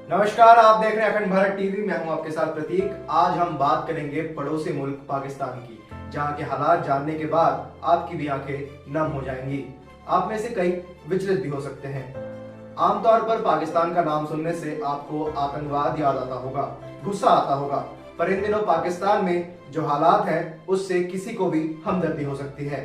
नमस्कार, आप देख रहे हैं अखंड भारत टीवी। मैं हूं आपके साथ प्रतीक। आज हम बात करेंगे पड़ोसी मुल्क पाकिस्तान की, जहां के हालात जानने के बाद आपकी भी आंखें नम हो जाएंगी। आप में से कई विचलित भी हो सकते हैं। आमतौर पर पाकिस्तान का नाम सुनने से आपको आतंकवाद याद आता होगा, गुस्सा आता होगा, पर इन दिनों पाकिस्तान में जो हालात हैं उससे किसी को भी हमदर्दी हो सकती है।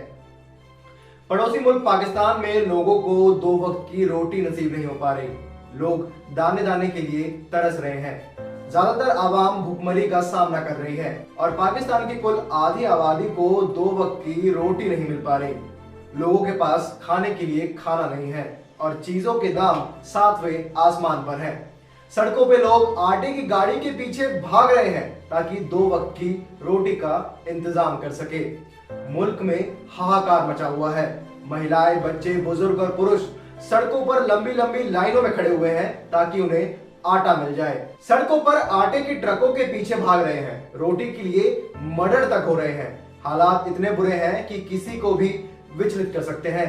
पड़ोसी मुल्क पाकिस्तान में लोगों को दो वक्त की रोटी नसीब नहीं हो पा रही। लोग दाने दाने के लिए तरस रहे हैं। ज्यादातर आवाम भुखमरी का सामना कर रही है और पाकिस्तान की कुल आधी आबादी को दो वक्त की रोटी नहीं मिल पा रही। लोगों के पास खाने के लिए खाना नहीं है और चीजों के दाम सातवें आसमान पर हैं। सड़कों पे लोग आटे की गाड़ी के पीछे भाग रहे हैं ताकि दो वक्त की रोटी का इंतजाम कर सके। मुल्क में हाहाकार मचा हुआ है। महिलाएं, बच्चे, बुजुर्ग और पुरुष सड़कों पर लंबी लंबी लाइनों में खड़े हुए हैं ताकि उन्हें आटा मिल जाए। सड़कों पर आटे की ट्रकों के पीछे भाग रहे हैं। रोटी के लिए मर्डर तक हो रहे हैं। हालात इतने बुरे हैं कि किसी को भी विचलित कर सकते हैं,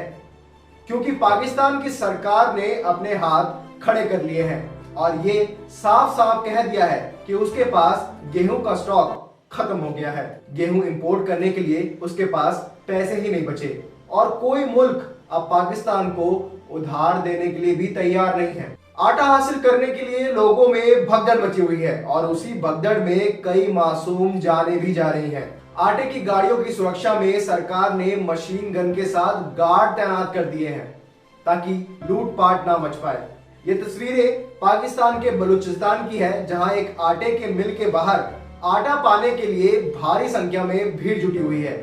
क्योंकि पाकिस्तान की सरकार ने अपने हाथ खड़े कर लिए हैं और ये साफ साफ कह दिया है कि उसके पास गेहूं का स्टॉक खत्म हो गया है। गेहूं इंपोर्ट करने के लिए उसके पास पैसे ही नहीं बचे और कोई मुल्क अब पाकिस्तान को उधार देने के लिए भी तैयार नहीं है। आटा हासिल करने के लिए लोगों में भगदड़ मची हुई है और उसी भगदड़ में कई मासूम जानें भी जा रही हैं। आटे की गाड़ियों की सुरक्षा में सरकार ने मशीन गन के साथ गार्ड तैनात कर दिए हैं ताकि लूटपाट ना मच पाए। ये तस्वीरें पाकिस्तान के बलूचिस्तान की है, जहां एक आटे के मिल के बाहर आटा पाने के लिए भारी संख्या में भीड़ जुटी हुई है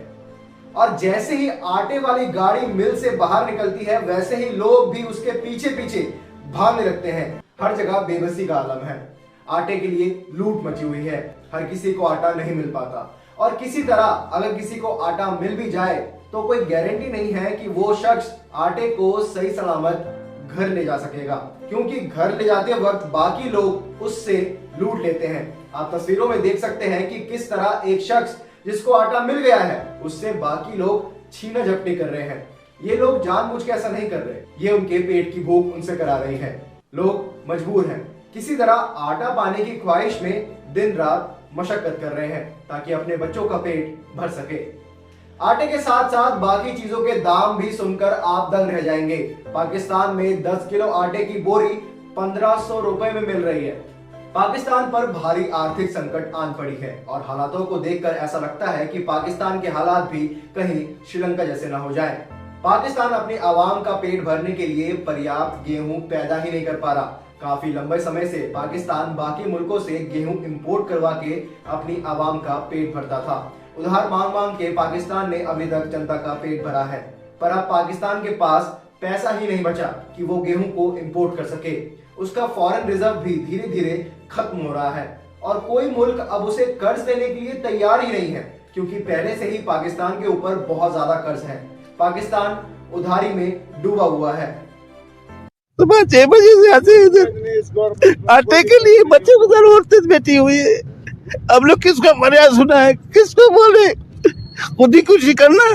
और जैसे ही आटे वाली गाड़ी मिल से बाहर निकलती है वैसे ही लोग भी उसके पीछे पीछे भागने लगते हैं। हर जगह बेबसी का आलम है। आटे के लिए लूट मची हुई है। हर किसी को आटा नहीं मिल पाता और किसी तरह अगर किसी को आटा मिल भी जाए तो कोई गारंटी नहीं है कि वो शख्स आटे को सही सलामत घर ले जा सकेगा, क्योंकि घर ले जाते वक्त बाकी लोग उससे लूट लेते हैं। आप तस्वीरों में देख सकते हैं कि किस तरह एक शख्स जिसको आटा मिल गया है उससे बाकी लोग छीना झपटी कर रहे हैं। ये लोग जानबूझ के ऐसा नहीं कर रहे, ये उनके पेट की भूख उनसे करा रही है। लोग मजबूर हैं, किसी तरह आटा पाने की ख्वाहिश में दिन रात मशक्कत कर रहे हैं ताकि अपने बच्चों का पेट भर सके। आटे के साथ साथ बाकी चीजों के दाम भी सुनकर आप दंग रह जाएंगे। पाकिस्तान में 10 किलो आटे की बोरी 1500 रुपए में मिल रही है। पाकिस्तान पर भारी आर्थिक संकट आन पड़ी है और हालातों को देखकर ऐसा लगता है कि पाकिस्तान के हालात भी कहीं श्रीलंका जैसे ना हो जाएं। पाकिस्तान अपनी आवाम का पेट भरने के लिए पर्याप्त गेहूं पैदा ही नहीं कर पा रहा। काफी लंबे समय से पाकिस्तान बाकी मुल्कों से गेहूं इंपोर्ट करवा के अपनी आवाम का पेट भरता था। उधार मांग मांग के पाकिस्तान ने अभी तक जनता का पेट भरा है, पर अब पाकिस्तान के पास पैसा ही नहीं बचा कि वो गेहूं को इंपोर्ट कर सके। उसका फॉरेन रिजर्व भी धीरे धीरे खत्म हो रहा है और कोई मुल्क अब उसे कर्ज देने के लिए तैयार ही नहीं है, क्योंकि पहले से ही पाकिस्तान के ऊपर बहुत ज्यादा कर्ज है। पाकिस्तान उधारी में डूबा हुआ है। सुबह 6 बजे से आते इधर आटे के लिए बच्चे उधर औरतें बैठी हुई है। अब लोग किसको मर्यादा सुना है, किसको बोले? खुद ही कुछ करना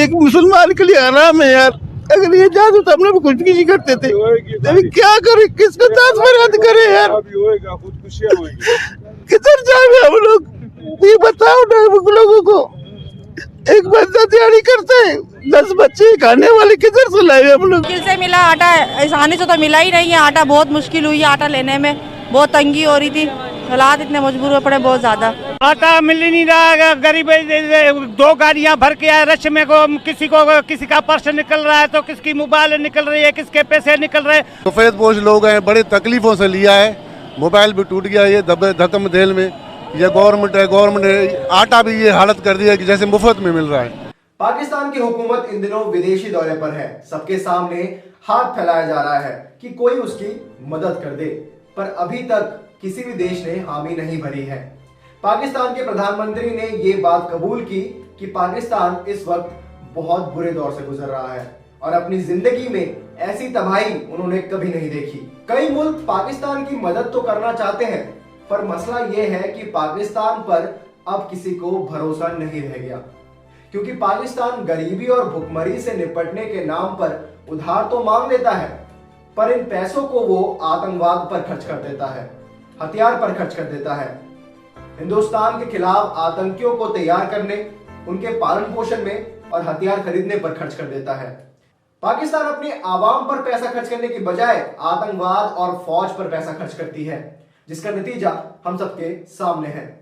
एक मुसलमान के लिए आराम है यार। अगर ये जादू तो हम लोग कुछ भी करते थे, अभी क्या करे, किसको दास मर्याद करे यार? किधर जाए हम लोग, ये बताओ ना लोगों को। एक बंदा दिहाड़ी करते हैं, 10 बच्चे खाने वाले किधर से लाए हम लोग? मुश्किल से मिला आटा, आसानी से तो मिला ही नहीं है। आटा बहुत मुश्किल हुई है, आटा लेने में बहुत तंगी हो रही थी। हालात इतने मजबूर हुए पड़े बहुत ज्यादा। आटा मिल ही नहीं रहा। गरीब 2 गाड़ियां भर के आए रश में, किसी का पर्स निकल रहा है तो किसकी मोबाइल निकल रही है, किसके पैसे निकल रहे हैं। सफेद पोश लोग हैं, बड़े तकलीफों से लिया है। मोबाइल भी टूट गया ये धकम धेल में। ये गवर्नमेंट है आटा भी ये हालत कर दिया कि जैसे मुफ्त में मिल रहा है। पाकिस्तान की हुकूमत इन दिनों विदेशी दौरे पर है। सबके सामने हाथ फैलाया जा रहा है कि कोई उसकी मदद कर दे, पर अभी तक किसी भी देश ने हामी नहीं भरी है। पाकिस्तान के प्रधानमंत्री ने ये बात कबूल की कि पाकिस्तान इस वक्त बहुत बुरे दौर से गुजर रहा है और अपनी जिंदगी में ऐसी तबाही उन्होंने कभी नहीं देखी। कई मुल्क पाकिस्तान की मदद तो करना चाहते हैं, पर मसला ये है कि पाकिस्तान पर अब किसी को भरोसा नहीं रह गया, क्योंकि पाकिस्तान गरीबी और भुखमरी से निपटने के नाम पर उधार तो मांग लेता है, पर इन पैसों को वो आतंकवाद पर खर्च कर देता है। हथियार पर खर्च कर देता है। हिंदुस्तान के खिलाफ आतंकियों को तैयार करने, उनके पालन पोषण में और हथियार खरीदने पर खर्च कर देता है। पाकिस्तान अपने आवाम पर पैसा खर्च करने की बजाय आतंकवाद और फौज पर पैसा खर्च करती है, जिसका नतीजा हम सबके सामने है।